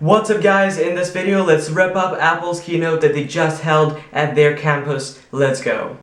What's up guys, in this video let's wrap up Apple's keynote that they just held at their campus. Let's go.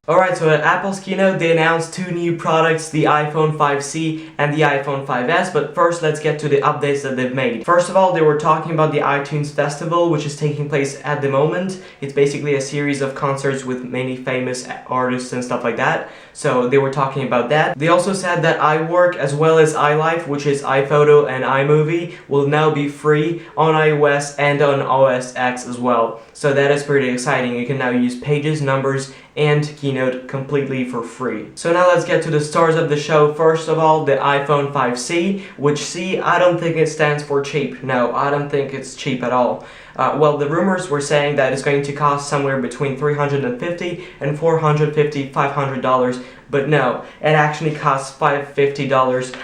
Alright, so at Apple's keynote they announced two new products, the iPhone 5C and the iPhone 5S, but first let's get to the updates that they've made. First of all, they were talking about the iTunes Festival, which is taking place at the moment. It's basically a series of concerts with many famous artists and stuff like that, so they were talking about that. They also said that iWork as well as iLife, which is iPhoto and iMovie, will now be free on iOS and on OS X as well. So that is pretty exciting. You can now use Pages, Numbers, and Keynote completely for free. So now let's get to the stars of the show. First of all, the iPhone 5C, which C, I don't think it stands for cheap. No, I don't think it's cheap at all. Well, the rumors were saying that it's going to cost somewhere between $350 and $500, but no, it actually costs $550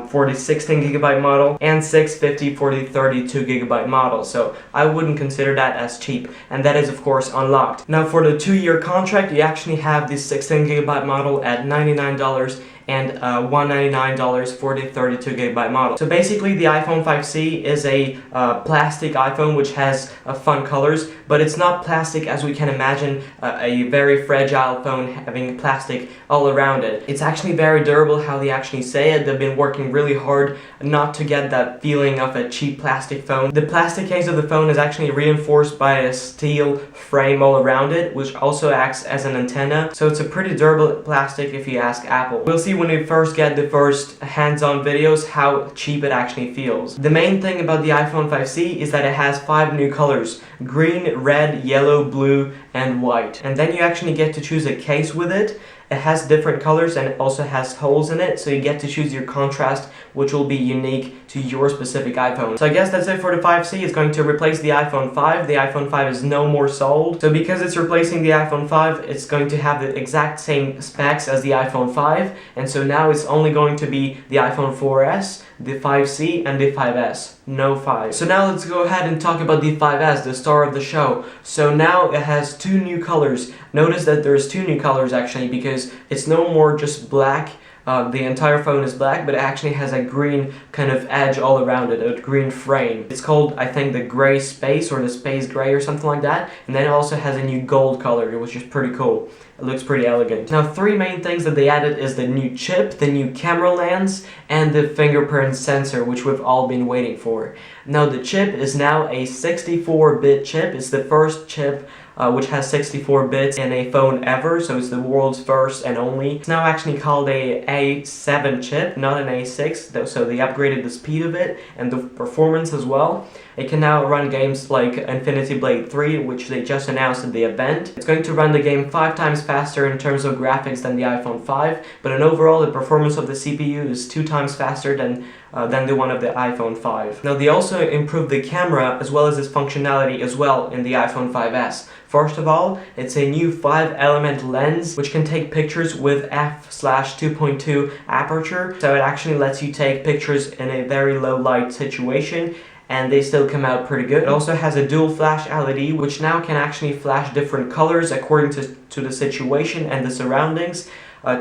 for the 16GB model and $650 for the 32GB model, so I wouldn't consider that as cheap, and that is of course unlocked. Now for the 2-year contract, you actually have the 16GB model at $99 and $199 for the 32GB model. So basically the iPhone 5C is a plastic iPhone which has fun colors, but it's not plastic as we can imagine a very fragile phone having plastic all around it. It's actually very durable how they actually say it. They've been working really hard not to get that feeling of a cheap plastic phone. The plastic case of the phone is actually reinforced by a steel frame all around it, which also acts as an antenna, so it's a pretty durable plastic if you ask Apple. We'll see when we first get the first hands-on videos how cheap it actually feels. The main thing about the iPhone 5C is that it has 5 new colors: green, red, yellow, blue, and white. And then you actually get to choose a case with it. It has different colors and it also has holes in it, so you get to choose your contrast, which will be unique to your specific iPhone. So I guess that's it for the 5C. It's going to replace the iPhone 5. The iPhone 5 is no more sold. So because it's replacing the iPhone 5, it's going to have the exact same specs as the iPhone 5. And so now it's only going to be the iPhone 4S, the 5C, and the 5S. No 5. So now let's go ahead and talk about the 5S, the star of the show. So now it has 2 new colors. Notice that there's 2 new colors actually, because it's no more just black. The entire phone is black, but it actually has a green kind of edge all around it, a green frame. It's called, I think, the gray space or the space gray or something like that. And then it also has a new gold color, which is pretty cool. It looks pretty elegant. Now, 3 main things that they added is the new chip, the new camera lens, and the fingerprint sensor, which we've all been waiting for. Now, the chip is now a 64-bit chip. It's the first chip which has 64 bits in a phone ever, so it's the world's first and only. It's now actually called a A7 chip, not an A6, so they upgraded the speed of it and the performance as well. It can now run games like Infinity Blade 3, which they just announced at the event. It's going to run the game 5 times faster in terms of graphics than the iPhone 5, but in overall the performance of the CPU is 2 times faster than the one of the iPhone 5. Now they also improved the camera as well as its functionality as well in the iPhone 5S. First of all, it's a new 5-element lens which can take pictures with f/2.2 aperture, so it actually lets you take pictures in a very low light situation and they still come out pretty good. It also has a dual flash LED, which now can actually flash different colors according to the situation and the surroundings,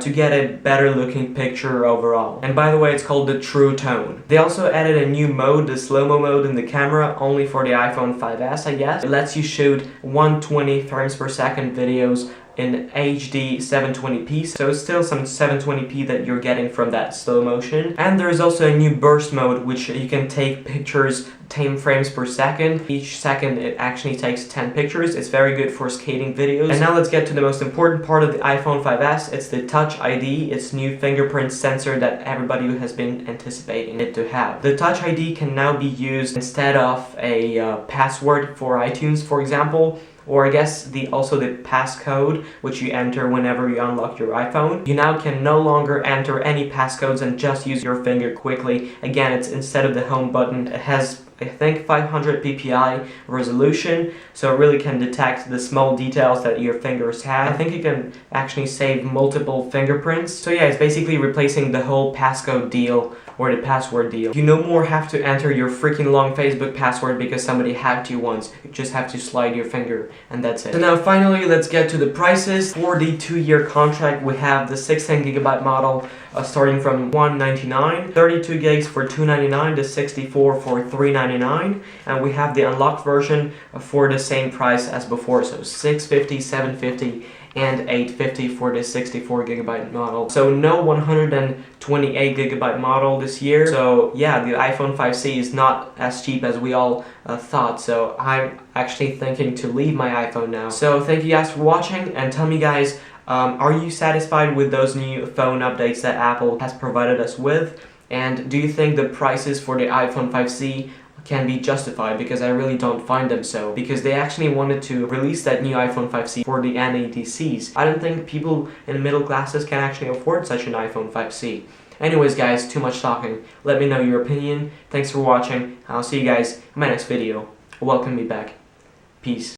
to get a better looking picture overall. And by the way, it's called the True Tone. They also added a new mode, the slow-mo mode in the camera, only for the iPhone 5S, I guess. It lets you shoot 120 frames per second videos in HD 720p, so it's still some 720p that you're getting from that slow motion. And there is also a new burst mode, which you can take pictures 10 frames per second. Each second it actually takes 10 pictures. It's very good for skating videos. And now let's get to the most important part of the iPhone 5S. It's the Touch ID, its new fingerprint sensor that everybody has been anticipating it to have. The Touch ID can now be used instead of a password for iTunes, for example, or I guess also the passcode, which you enter whenever you unlock your iPhone. You now can no longer enter any passcodes and just use your finger quickly. Again, it's instead of the home button. It has, I think, 500 ppi resolution, so it really can detect the small details that your fingers have. I think it can actually save multiple fingerprints. So yeah, it's basically replacing the whole passcode deal or the password deal. You no more have to enter your freaking long Facebook password because somebody hacked you once. You just have to slide your finger and that's it. So now finally let's get to the prices. For the 2-year contract we have the 16GB model starting from $199, 32 gigs for $299, the 64 for $399, and we have the unlocked version for the same price as before, so $650, $750, and $850 for the 64GB model. So no 128GB model this year. So yeah, the iPhone 5C is not as cheap as we all thought, so I'm actually thinking to leave my iPhone now. So thank you guys for watching, and tell me guys, are you satisfied with those new phone updates that Apple has provided us with? And do you think the prices for the iPhone 5C can be justified? Because I really don't find them so, because they actually wanted to release that new iPhone 5C for the NEDCs. I don't think people in middle classes can actually afford such an iPhone 5C. Anyways guys, too much talking. Let me know your opinion. Thanks for watching. I'll see you guys in my next video. Welcome me back. Peace.